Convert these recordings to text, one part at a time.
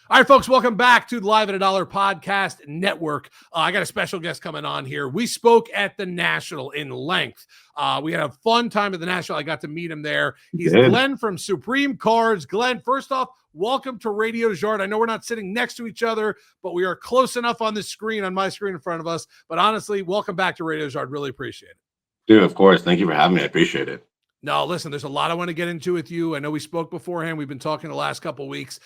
All right, folks, welcome back to the Live at a Dollar Podcast Network. I got a special guest coming on here. We spoke at the National in length. We had a fun time at the National. I got to meet him there. He's Glenn from Suhpreme Cards. Glenn, first off, welcome to Radio Yard. I know we're not sitting next to each other, but we are close enough on the screen, on my screen in front of us. But honestly, welcome back to Radio Yard. Really appreciate it. Dude, of course. Thank you for having me. I appreciate it. No, listen, there's a lot I want to get into with you. I know we spoke beforehand. We've been talking the last couple of weeks.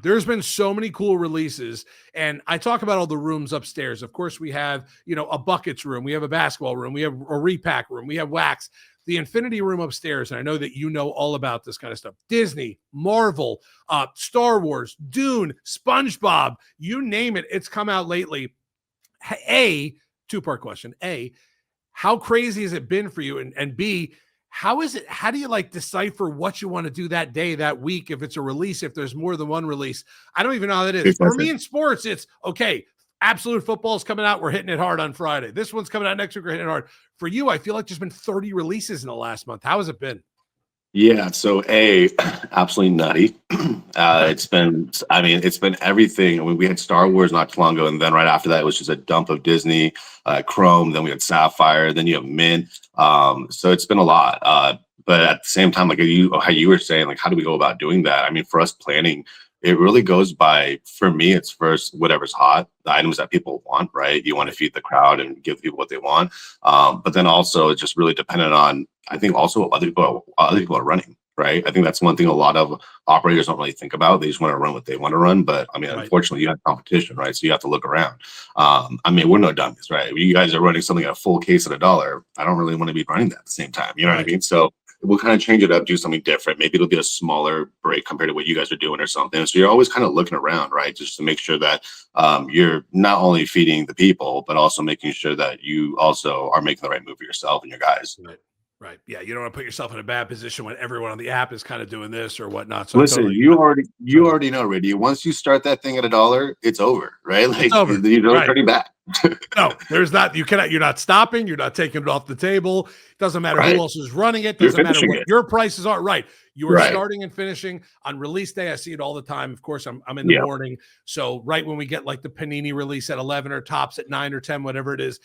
There's been so many cool releases, and I talk about all the rooms upstairs. Of course, we have, a buckets room. We have a basketball room. We have a repack room. We have wax. The Infinity Room upstairs, and I know that you know all about this kind of stuff. Disney, Marvel, Star Wars, Dune, SpongeBob, you name it. It's come out lately. A, two-part question. A, how crazy has it been for you? And B, how do you decipher what you want to do that day, that week, if it's a release, if there's more than one release? I don't even know how that is. For me in sports, it's okay. Absolute football is coming out. We're hitting it hard on Friday. This one's coming out next week. We're hitting it hard. For you, I feel like there's been 30 releases in the last month. How has it been? Yeah. So absolutely nutty. It's been everything. I mean, we had Star Wars not too long ago, and then right after that, it was just a dump of Disney, Chrome. Then we had Sapphire. Then you have Mint. So it's been a lot. But at the same time, how you were saying, how do we go about doing that? I mean, for us planning, it really goes by, for me, it's first whatever's hot, the items that people want, right? You want to feed the crowd and give people what they want. But then also it's just really dependent on, I think, also what other people are running, right? I think that's one thing a lot of operators don't really think about. They just want to run what they want to run. But I mean, Unfortunately, you have competition, right? So you have to look around. I mean, we're no dummies, right? You guys are running something at a full case at $1. I don't really want to be running that at the same time. You know what I mean? So we'll kind of change it up, do something different. Maybe it'll be a smaller break compared to what you guys are doing or something. So you're always kind of looking around, right? Just to make sure that you're not only feeding the people, but also making sure that you also are making the right move for yourself and your guys. Right. Yeah. You don't want to put yourself in a bad position when everyone on the app is kind of doing this or whatnot. So listen, you already know, Randy. Once you start that thing at $1, it's over, right? It's over. You don't turn back. No, there's not. You're not stopping. You're not taking it off the table. Doesn't matter who else is running it. Doesn't matter what your prices are. Right. You are starting and finishing on release day. I see it all the time. Of course, I'm in the morning. So right when we get the Panini release at 11 or tops at 9 or 10, whatever it is,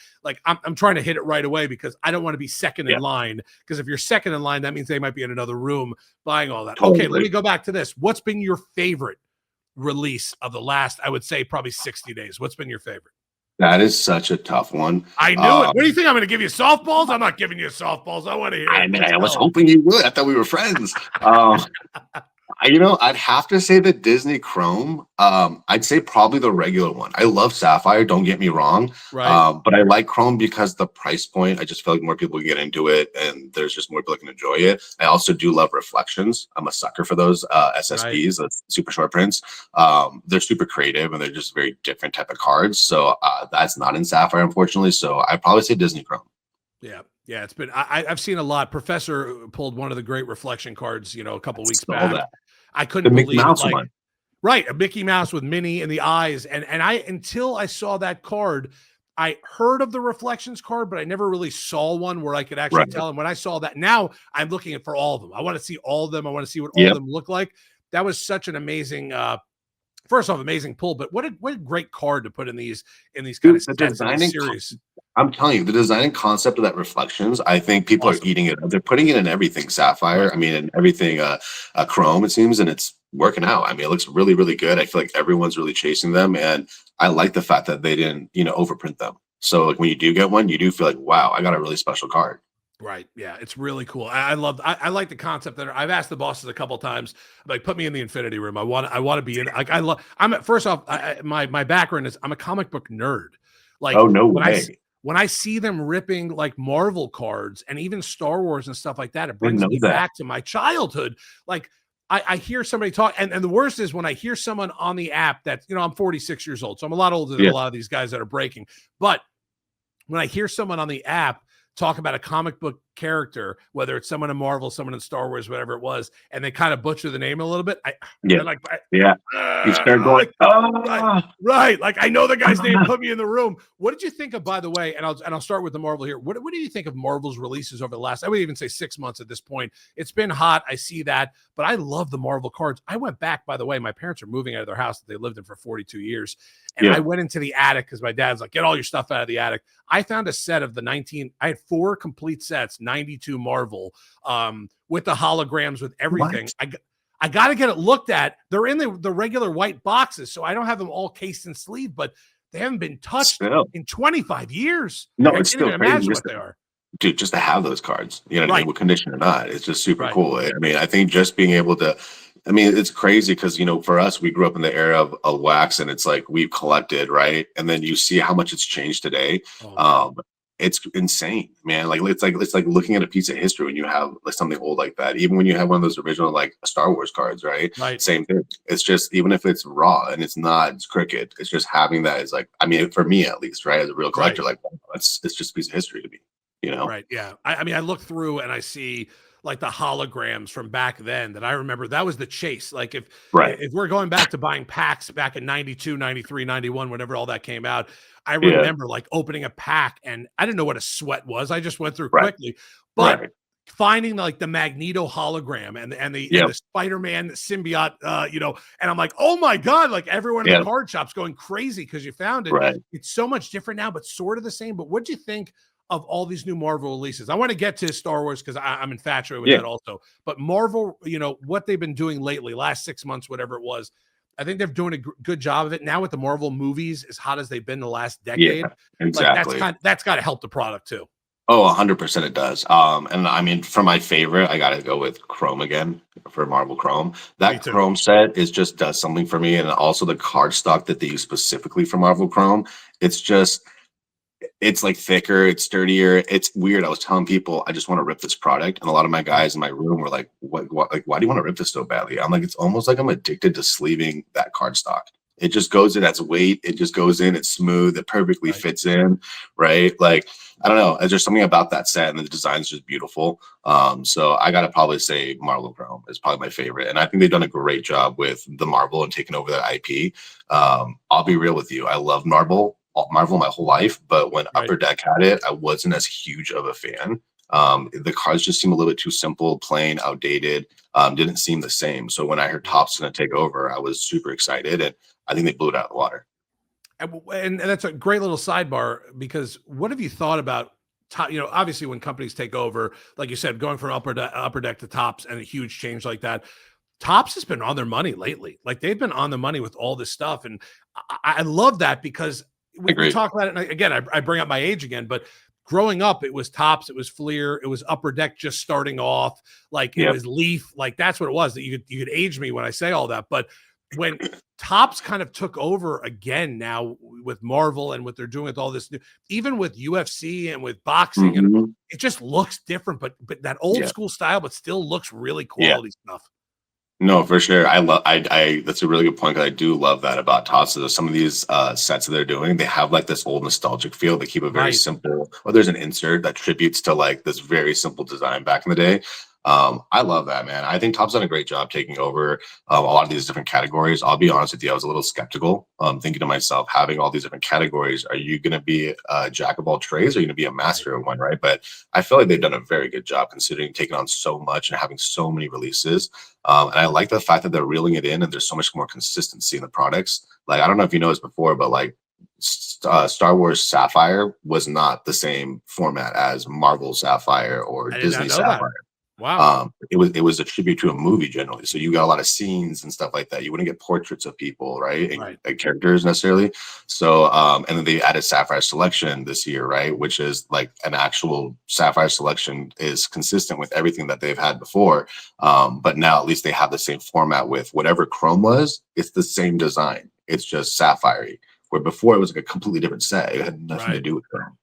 I'm trying to hit it right away because I don't want to be second in line. Because if you're second in line, that means they might be in another room buying all that. Totally. Okay, let me go back to this. What's been your favorite release of the last, I would say, probably 60 days? What's been your favorite? That is such a tough one. I knew it. What do you think? I'm going to give you softballs? I'm not giving you softballs. I want to hear it. I was hoping you would. I thought we were friends. I'd have to say the Disney Chrome. I'd say probably the regular one. I love Sapphire, don't get me wrong. Right. But I like Chrome because the price point, I just feel like more people can get into it and there's just more people that can enjoy it. I also do love Reflections. I'm a sucker for those SSPs, the super short prints. They're super creative and they're just very different type of cards. So that's not in Sapphire, unfortunately. So I'd probably say Disney Chrome. Yeah, it's been, I've seen a lot. Professor pulled one of the great reflection cards, a couple weeks back. I couldn't believe it. Right, a Mickey Mouse with Minnie in the eyes. And until I saw that card, I heard of the Reflections card, but I never really saw one where I could actually tell them. When I saw that, now I'm looking for all of them. I want to see all of them. I want to see what all of them look like. That was such an amazing, first off, amazing pull, but what a great card to put in these kind of series. I'm telling you, the design and concept of that Reflections, I think people are eating it. They're putting it in everything Sapphire. I mean, in everything Chrome, it seems, and it's working out. I mean, it looks really, really good. I feel like everyone's really chasing them, and I like the fact that they didn't, overprint them. So when you do get one, you do feel like, wow, I got a really special card. Right. Yeah. It's really cool. I like the concept that I've asked the bosses a couple of times, put me in the Infinity Room. I want to be in, first off, my background is I'm a comic book nerd. Oh, no way. When I see them ripping Marvel cards and even Star Wars and stuff like that, it brings me back to my childhood. I hear somebody talk, and the worst is when I hear someone on the app that, I'm 46 years old, so I'm a lot older than a lot of these guys that are breaking. But when I hear someone on the app talk about a comic book character, whether it's someone in Marvel, someone in Star Wars, whatever it was, and they kind of butcher the name a little bit, Yeah. I like, Yeah. You start going, like, right, ah, right. Like I know the guy's name. ah. Put me in the room. What did you think of, by the way? And I'll start with the Marvel here. What do you think of Marvel's releases over the last? I would even say 6 months at this point. It's been hot. I see that, but I love the Marvel cards. I went back, by the way. My parents are moving out of their house that they lived in for 42 years, and I Yeah. went into the attic because my dad's like, "Get all your stuff out of the attic." I found a set of the 19. I had 4 complete sets, 92 Marvel, with the holograms, with everything. What? I got to get it looked at. They're in the regular white boxes, so I don't have them all cased and sleeved, but they haven't been touched Still. in 25 years. No, Like I it's can't still even crazy. imagine what they are. Dude, just to have those cards, you know what I mean, Right, with condition or not, it's just super right, cool. I mean, I think just being able to, I mean, it's crazy because, for us, we grew up in the era of wax and it's like we've collected, right? And then you see how much it's changed today. oh man, Um, it's insane, man. Like it's like looking at a piece of history when you have like something old like that. Even when you have one of those original like Star Wars cards, right? right, Same thing. It's just even if it's raw and it's crooked, it's just having that is like, I mean, for me at least, right? As a real right. collector, like it's just a piece of history to me, you know? Right. Yeah. I mean, I look through and I see like the holograms from back then that I remember. That was the chase. Like Right. if we're going back to buying packs back in 92, 93, 91, whenever all that came out, I Yeah. remember like opening a pack and I didn't know what a sweat was. I just went through Right. quickly. But Right. finding like the Magneto hologram and the Yep. Spider-Man symbiote, and I'm like, oh my God, like everyone in the Yep. card shop's going crazy because you found it. Right. It's so much different now, but sort of the same. But what'd you think of all these new Marvel releases? I want to get to Star Wars because I'm infatuated with Yeah. that also. But Marvel, what they've been doing lately, last 6 months, whatever it was, I think they're doing a good job of it. Now with the Marvel movies, as hot as they've been the last Yeah. decade, like Exactly. that's got to help the product too. Oh, 100% it does. And I mean, for my favorite, I gotta go with Chrome again for Marvel Chrome. Me That too. Chrome set is just does something for me, and also the card stock that they use specifically for Marvel Chrome. It's just it's like thicker, it's sturdier. It's weird. I was telling people I just want to rip this product, and a lot of my Right, guys in my room were like, "What? Like, why do you want to rip this so badly?" I'm like, it's almost like I'm addicted to sleeving that cardstock. It just goes in as weight. It just goes in. It's smooth. It perfectly right. fits in, right? Like, I don't know. There's just something about that set, and the design's just beautiful. So I gotta probably say Marvel Chrome is probably my favorite, and I think they've done a great job with the Marvel and taking over that IP. I'll be real with you. I love Marvel my whole life, but when Right. Upper Deck had it, I wasn't as huge of a fan. The cards just seem a little bit too simple, plain, outdated. Didn't seem the same. So when I heard Topps going to take over, I was super excited, and I think they blew it out of the water. And that's a great little sidebar because what have you thought about top, obviously when companies take over, like you said, going from upper deck to Tops and a huge change like that. Tops has been on their money lately. Like they've been on the money with all this stuff. And I love that because I we agree. talk about it. And again, I bring up my age again, but growing up, it was Tops, it was Fleer, it was Upper Deck just starting off. Like it Yep. was Leaf. Like that's what it was. That you could age me when I say all that. But when Tops kind of took over again now with Marvel and what they're doing with all this new, even with UFC and with boxing, and Mhm. it just looks different, but that old Yeah. school style, but still looks really Yeah. quality stuff. No, for sure. I love. I. That's a really good point because I do love that about Tots. Is some of these sets that they're doing, they have like this old nostalgic feel. They keep it very Right. simple. Or there's an insert that tributes to like this very simple design back in the day. I love that, man. I think Top's done a great job taking over a lot of these different categories. I'll be honest with you, I was a little skeptical, thinking to myself, having all these different categories, are you going to be a jack of all trades or are you going to be a Right. master of one, right? But I feel like they've done a very good job considering taking on so much and having so many releases. And I like the fact that they're reeling it in and there's so much more consistency in the products. Like, I don't know if you know this before, but like Star Wars Sapphire was not the same format as Marvel Sapphire or I did not Disney know that. Sapphire. Wow. It was a tribute to a movie generally, so you got a lot of scenes and stuff like that. You wouldn't get portraits of people, right, Right. and characters necessarily. So, and then they added Sapphire Selection this year, right, which is like an actual Sapphire Selection is consistent with everything that they've had before. But now at least they have the same format with whatever Chrome was. It's the same design. It's just Sapphire. Where before it was like a completely different set. It had nothing to Right. do with Chrome.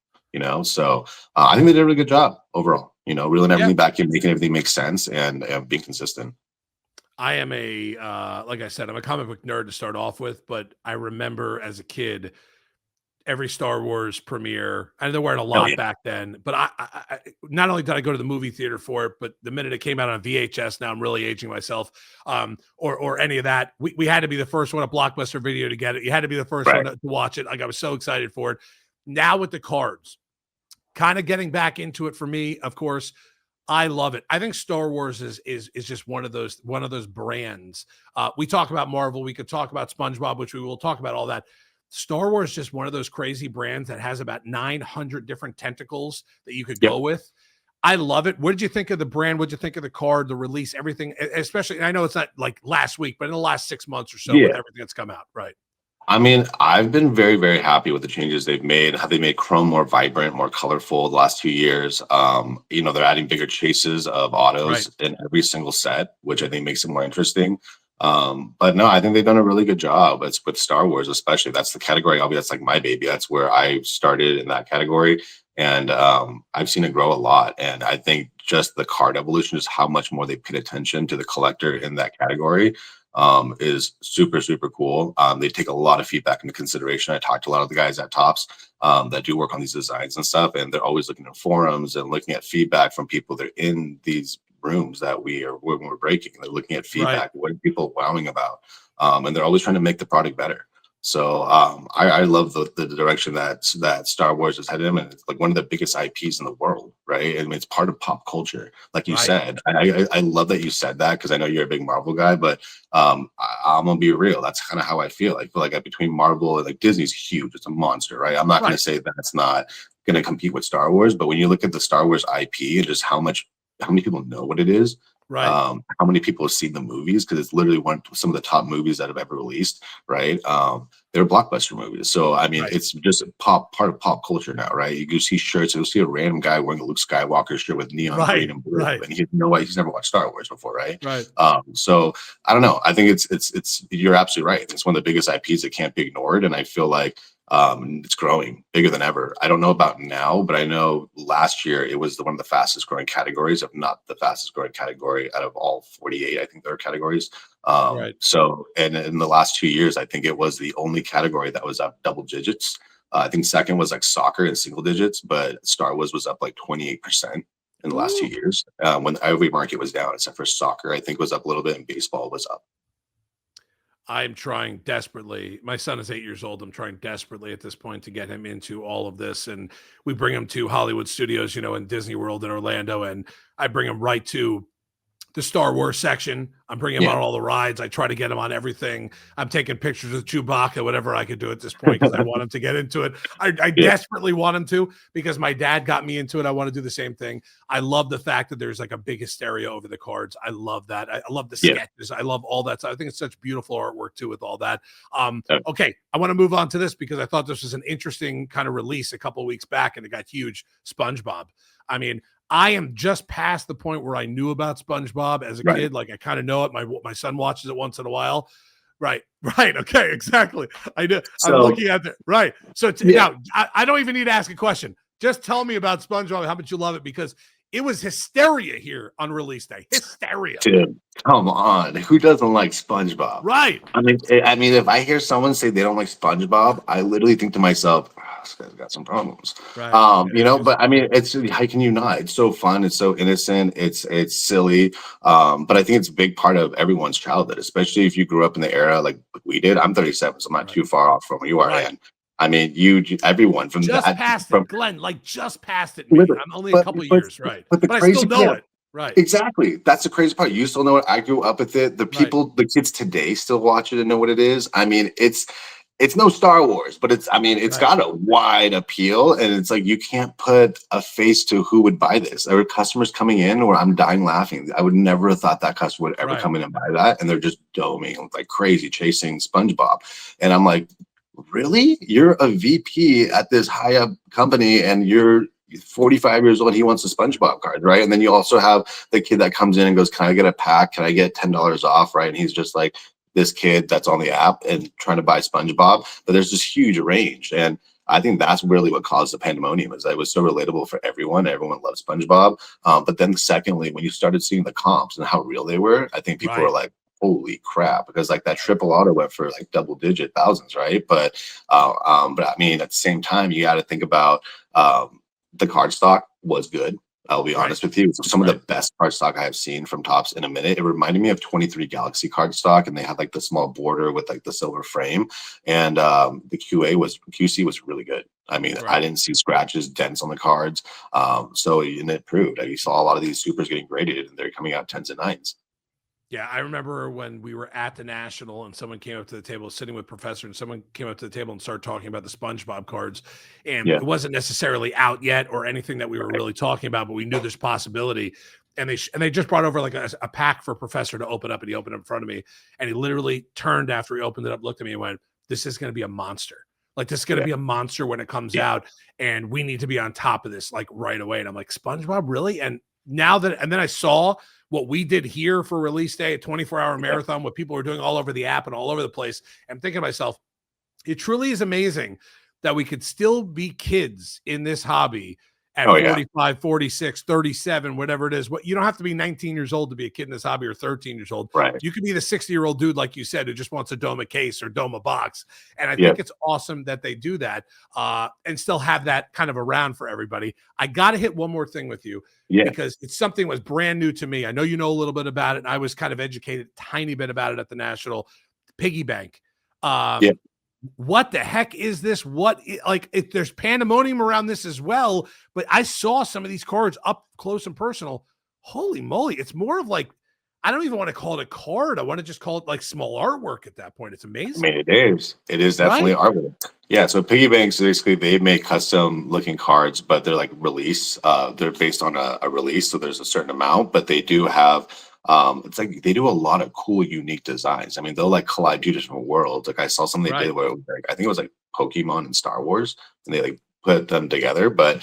So I think they did a really good job overall. Reeling Yeah. everything back in, making everything make sense, and being consistent. I am like I said, I'm a comic book nerd to start off with, but I remember as a kid every Star Wars premiere. And they're wearing a Oh lot yeah, back then. But I not only did I go to the movie theater for it, but the minute it came out on VHS, now I'm really aging myself. Or any of that. We had to be the first one at Blockbuster Video to get it. You had to be the first one right. to watch it. Like I was so excited for it. Now with the cards, kind of getting back into it for me, of course. I love it. I think Star Wars is just one of those brands. We talk about Marvel. We could talk about SpongeBob, which we will talk about all that. Star Wars is just one of those crazy brands that has about 900 different tentacles that you could Yep. go with. I love it. What did you think of the brand? What did you think of the card, the release, everything? Especially, and I know it's not like last week, but in the last 6 months or so with Yeah. everything that's come out, right? I mean, I've been very, very happy with the changes they've made, how they made Chrome more vibrant, more colorful the last 2 years. They're adding bigger chases of Right. autos in every single set, which I think makes it more interesting. But no, I think they've done a really good job. It's with Star Wars, especially. That's the category. That's like my baby. That's where I started in that category. And I've seen it grow a lot. And I think just the card evolution, just how much more they paid attention to the collector in that category is super, super cool. They take a lot of feedback into consideration. I talked to a lot of the guys at Tops that do work on these designs and stuff, and they're always looking at forums and looking at feedback from people that are in these rooms that when we're breaking. They're looking at Right. feedback. What are people wowing about? And they're always trying to make the product better. So I love the direction that Star Wars is headed in, and it's like one of the biggest IPs in the world, right? I mean, it's part of pop culture, like you Right. said. I love that you said that because I know you're a big Marvel guy, but I'm gonna be real. That's kind of how I feel. I feel like between Marvel and like Disney's huge. It's a monster, right? I'm not gonna Right. say that it's not gonna compete with Star Wars, but when you look at the Star Wars IP and just how many people know what it is, Right. how many people have seen the movies because it's literally some of the top movies that have ever released, right? They're blockbuster movies. So I mean, Right. it's just a part of pop culture now, right? You go see shirts, you'll see a random guy wearing a Luke Skywalker shirt with neon green Right. and blue, Right. and he's never watched Star Wars before, right? Right. So I don't know. I think it's you're absolutely right. It's one of the biggest IPs that can't be ignored, and I feel like it's growing bigger than ever. I don't know about now, but I know last year it was one of the fastest growing categories, if not the fastest growing category out of all 48. I think there are categories. Right. So, and in the last 2 years, I think it was the only category that was up double digits. I think second was like soccer in single digits, but Star Wars was up like 28% in the last two Ooh. years. When every market was down except for soccer, I think was up a little bit, and baseball was up. I'm trying desperately. My son is 8 years old. I'm trying desperately at this point to get him into all of this. And we bring him to Hollywood Studios, in Disney World in Orlando. And I bring him right to the Star Wars section. I'm bringing him Yeah. on all the rides. I try to get him on everything. I'm taking pictures of Chewbacca, whatever I could do at this point, because I want him to get into it. I Yeah. desperately want him to, because my dad got me into it. I want to do the same thing. I love the fact that there's like a big hysteria over the cards. I love that. I love the Yeah. sketches. I love all that. So I think it's such beautiful artwork too with all that. Uh, Okay, I want to move on to this because I thought this was an interesting kind of release a couple of weeks back, and it got huge. SpongeBob. I mean, I am just past the point where I knew about SpongeBob as a Right. kid. Like I kind of know it. My son watches it once in a while. Right. Right. Okay. Exactly. I know. I'm So looking at it. Right. So yeah. now I don't even need to ask a question. Just tell me about SpongeBob, how much you love it, because it was hysteria here on release day. Hysteria. Dude, come on. Who doesn't like SpongeBob? Right. I mean, if I hear someone say they don't like SpongeBob, I literally think to myself, this guy's got some problems. Right. But I mean, it's how can you not? It's so fun. It's so innocent. It's silly. But I think it's a big part of everyone's childhood, especially if you grew up in the era like we did. I'm 37, so I'm not Right. too far off from where you are, Right. and I mean, everyone from Just that past from it, Glenn. Like just past it. Me. literally. I'm only a But couple but years. Right. but the But I still crazy know part. it. Right. Exactly. That's the crazy part. You still know it. I grew up with it. Right. The kids today still watch it and know what it is. I mean, it's no Star Wars, but it's Right. got a wide appeal, and it's like you can't put a face to who would buy this. There were customers coming in where I'm dying laughing. I would never have thought that customer would ever Right. come in and buy that, and they're just doming like crazy, chasing SpongeBob. And I'm like, really? You're a VP at this high up company, and you're 45 years old. He wants a SpongeBob card, right? And then you also have the kid that comes in and goes, "Can I get a pack? Can I get $10 off?" Right? And he's just like this kid that's on the app and trying to buy SpongeBob. But there's this huge range, and I think that's really what caused the pandemonium. Is that it was so relatable for everyone. Everyone loved SpongeBob. But then, secondly, when you started seeing the comps and how real they were, I think people were Right. like, holy crap, because like that triple auto went for like double digit thousands, right? But I mean, at the same time, you got to think about the card stock was good. I'll be Right. honest with you. It's some of the Right. best card stock I have seen from Topps in a minute. It reminded me of 23 Galaxy card stock, and they had like the small border with like the silver frame. And the QC was really good. I mean, I Right. didn't see scratches, dents on the cards. And it proved. You saw a lot of these supers getting graded, and they're coming out tens and nines. Yeah, I remember when we were at the National and someone came up to the table, sitting with Professor, and someone came up to the table and started talking about the SpongeBob cards. And Yeah, it wasn't necessarily out yet or anything that we were right. really talking about, but we knew there's possibility. And they just brought over like a pack for Professor to open up, and he opened it in front of me, and he literally turned after he opened it up, looked at me, and went, "This is going to be a monster. Like this is going to Yeah, be a monster when it comes yeah, out, and we need to be on top of this like right away." And I'm like, "SpongeBob, really?" And then I saw what we did here for release day, a 24-hour yeah. marathon, what people are doing all over the app and all over the place. I'm thinking to myself, it truly is amazing that we could still be kids in this hobby at Oh yeah, 45, 46, 37, whatever it is. What you don't have to be 19 years old to be a kid in this hobby, or 13 years old. right. You could be the 60-year-old dude, like you said, who just wants to dome a case or dome a box. And I Yeah, think it's awesome that they do that and still have that kind of around for everybody. I got to hit one more thing with you yeah, because it's something that was brand new to me. I know you know a little bit about it, and I was kind of educated a tiny bit about it at the National. Piggy bank. yeah. What the heck is this? Like if there's pandemonium around this as well, but I saw some of these cards up close and personal. Holy moly, it's more of like, I don't even want to call it a card. I want to just call it like small artwork at that point. It's I amazing. mean, it is. It is definitely Right? artwork. Yeah. So piggy banks basically they make custom looking cards, but they're like release. They're based on a release, so there's a certain amount, but they do have. It's like they do a lot of cool, unique designs. I mean, they'll like collide two different worlds. Like I saw something they did Right. where it was like, I think it was like Pokemon and Star Wars, and they like put them together. But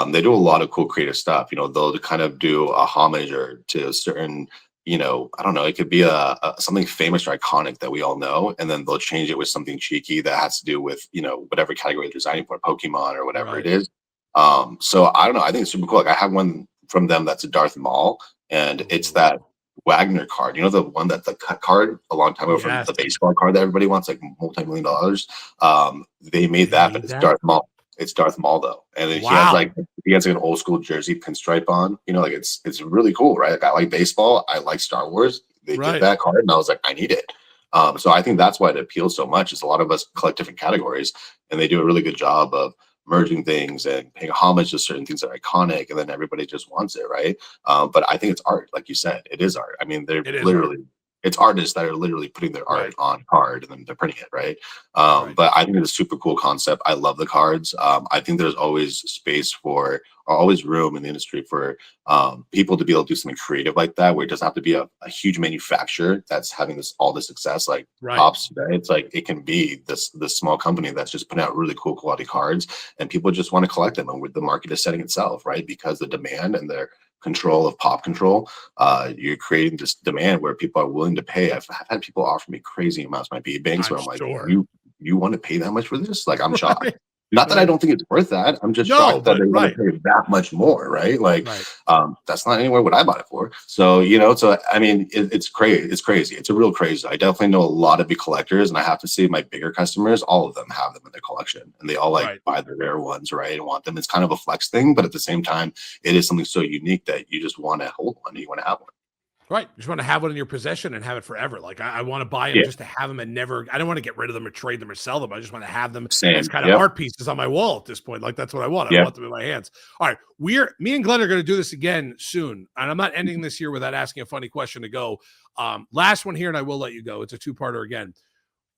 they do a lot of cool creative stuff. They'll kind of do a homage or to a certain I don't know, it could be a something famous or iconic that we all know, and then they'll change it with something cheeky that has to do with, whatever category they're designing for, Pokemon or whatever it Right. is. So I don't know. I think it's super cool. Like I have one from them that's a Darth Maul, and it's that Ooh, Wagner card. You know the one that the cut card a long time ago from yes. the baseball card that everybody wants, like multi-million dollars. They made They that, but made it's that. Darth Maul. It's Darth Maul though, and then Wow. he has like an old school jersey pinstripe on. Like it's really cool, right? Like I like baseball, I like Star Wars. They did Right. that card, and I was like, I need it. So I think that's why it appeals so much. Is a lot of us collect different categories, and they do a really good job of merging things and paying homage to certain things that are iconic, and then everybody just wants it, right? But I think it's art, like you said, it is art. I mean, they're It is art. literally it's artists that are literally putting their art Right. on card and then they're printing it, right? Right. But I think it's a super cool concept. I love the cards. I think there's always space for, or always room in the industry for people to be able to do something creative like that, where it doesn't have to be a huge manufacturer that's having all this success, like Right. Pops. Right? It's like it can be this small company that's just putting out really cool quality cards, and people just want to collect them, and with the market is setting itself, right? Because the demand and their control of pop control, you're creating this demand where people are willing to pay. I've had people offer me crazy amounts of my pay banks I'm where I'm like, sure. you want to pay that much for this? Like, I'm shocked. Right. Not that I Right. don't think it's worth that. I'm just No, shocked that but they want to right. pay that much more, right? Like, Right. that's not anywhere what I bought it for. So, so I mean, it's crazy. It's crazy. It's a real craze. I definitely know a lot of big collectors, and I have to say, my bigger customers, all of them have them in their collection, and they all like Right. buy the rare ones, right? And want them. It's kind of a flex thing, but at the same time, it is something so unique that you just want to hold one. You want to have one. Right. You just want to have one in your possession and have it forever. Like I want to buy them Yeah. just to have them and never, I don't want to get rid of them or trade them or sell them. I just want to have them as Same. kind of Yep. art pieces on my wall at this point. Like that's what I want. I Yeah. want them in my hands. All right. Me and Glenn are going to do this again soon. And I'm not ending this year without asking a funny question to go. Last one here, and I will let you go. It's a two-parter again.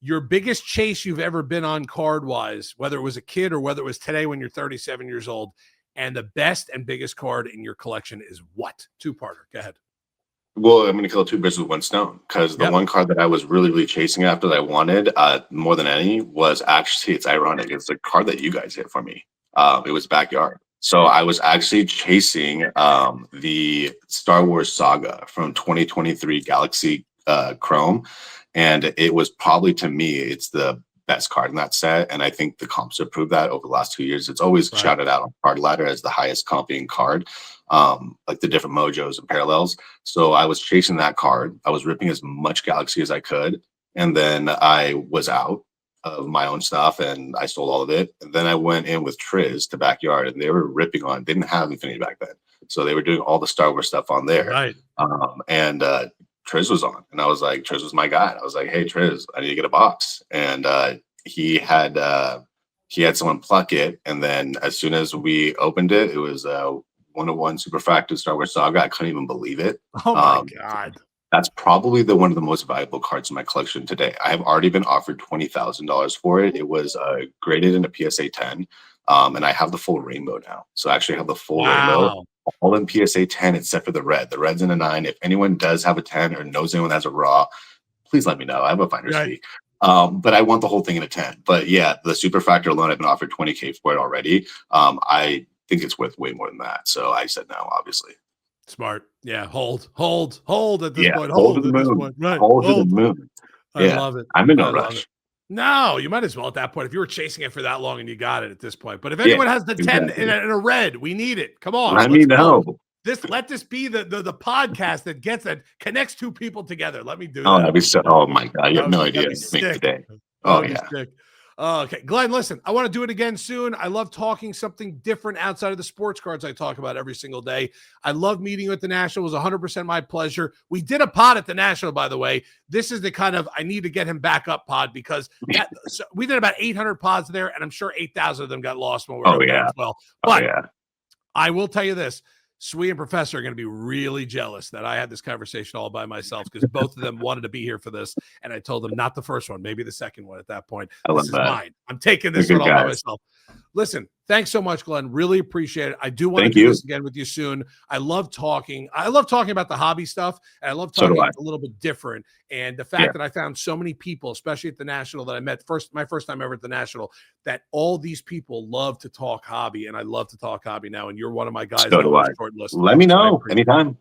Your biggest chase you've ever been on card wise, whether it was a kid or whether it was today when you're 37 years old, and the best and biggest card in your collection is what? Two-parter. Go ahead. Well, I'm going to kill two birds with one stone, because the Yep. one card that I was really, really chasing after that I wanted more than any was actually, it's ironic, it's the card that you guys hit for me. It was Backyard. So I was actually chasing the Star Wars Saga from 2023 Galaxy Chrome. And it was probably, to me, it's the best card in that set. And I think the comps have proved that over the last 2 years. It's always shouted out on Card Ladder as the highest comping card, like the different mojos and parallels. So I was chasing that card. I was ripping as much Galaxy as I could. And then I was out of my own stuff and I sold all of it. And then I went in with Triz to Backyard and they were ripping on, didn't have Infinity back then. So they were doing all the Star Wars stuff on there. Right. And Triz was on. And I was like, Triz was my guy. I was like, hey, Triz, I need to get a box. And he had someone pluck it. And then as soon as we opened it, it was 101 Superfracted Star Wars Saga. I couldn't even believe it. Oh my God. That's probably one of the most valuable cards in my collection today. I have already been offered $20,000 for it. It was graded in a PSA 10, and I have the full rainbow now. So I actually have the full rainbow, all in PSA 10 except for the red. The red's in a 9. If anyone does have a 10 or knows anyone that has a raw, please let me know. I have a finder's fee. But I want the whole thing in a 10. But yeah, the Superfractor alone, I've been offered $20K for it already. I think it's worth way more than that. So I said no, obviously. Smart. Yeah. Hold at this point. Hold to the moon. Right. Hold to the moon. I love it. I'm in no rush. No, you might as well at that point. If you were chasing it for that long and you got it at this point. But if anyone has the 10 in a red, we need it. Come on. Let me know. Let this be the podcast that connects two people together. Let me do that. Oh, that'd be so. Oh my God, you have no idea. Make today. Oh yeah. Okay, Glenn, listen, I want to do it again soon. I love talking something different outside of the sports cards I talk about every single day. I love meeting you at the National. It was 100% my pleasure. We did a pod at the National, by the way. This is the kind of, I need to get him back up pod because we did about 800 pods there, and I'm sure 8,000 of them got lost when we were there as well. But I will tell you this. Sui and Professor are going to be really jealous that I had this conversation all by myself because both of them wanted to be here for this. And I told them not the first one, maybe the second one at that point. This is mine. I'm taking this one all by myself. Listen, thanks so much, Glenn. Really appreciate it. I do want to do this again with you soon. I love talking. I love talking about the hobby stuff. And I love talking a little bit different. And the fact that I found so many people, especially at the National that I met my first time ever at the National, that all these people love to talk hobby. And I love to talk hobby now. And you're one of my guys. So do I. Let me know anytime.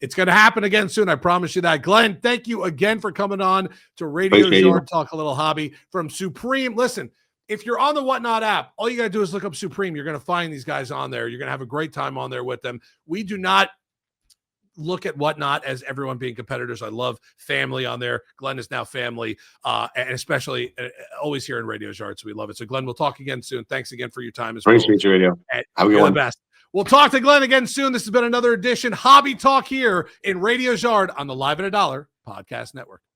It's going to happen again soon. I promise you that. Glenn, thank you again for coming on to Radio Yard, talk a little hobby from Suhpreme. Listen, if you're on the Whatnot app, all you got to do is look up Suhpreme. You're going to find these guys on there. You're going to have a great time on there with them. We do not look at Whatnot as everyone being competitors. I love family on there. Glenn is now family, and especially always here in Radio Yard. So we love it. So Glenn, we'll talk again soon. Thanks again for your time as well. Appreciate you, Radio. Have a good one. The best. We'll talk to Glenn again soon. This has been another edition Hobby Talk here in Radio Yard on the Live at $1 Podcast Network.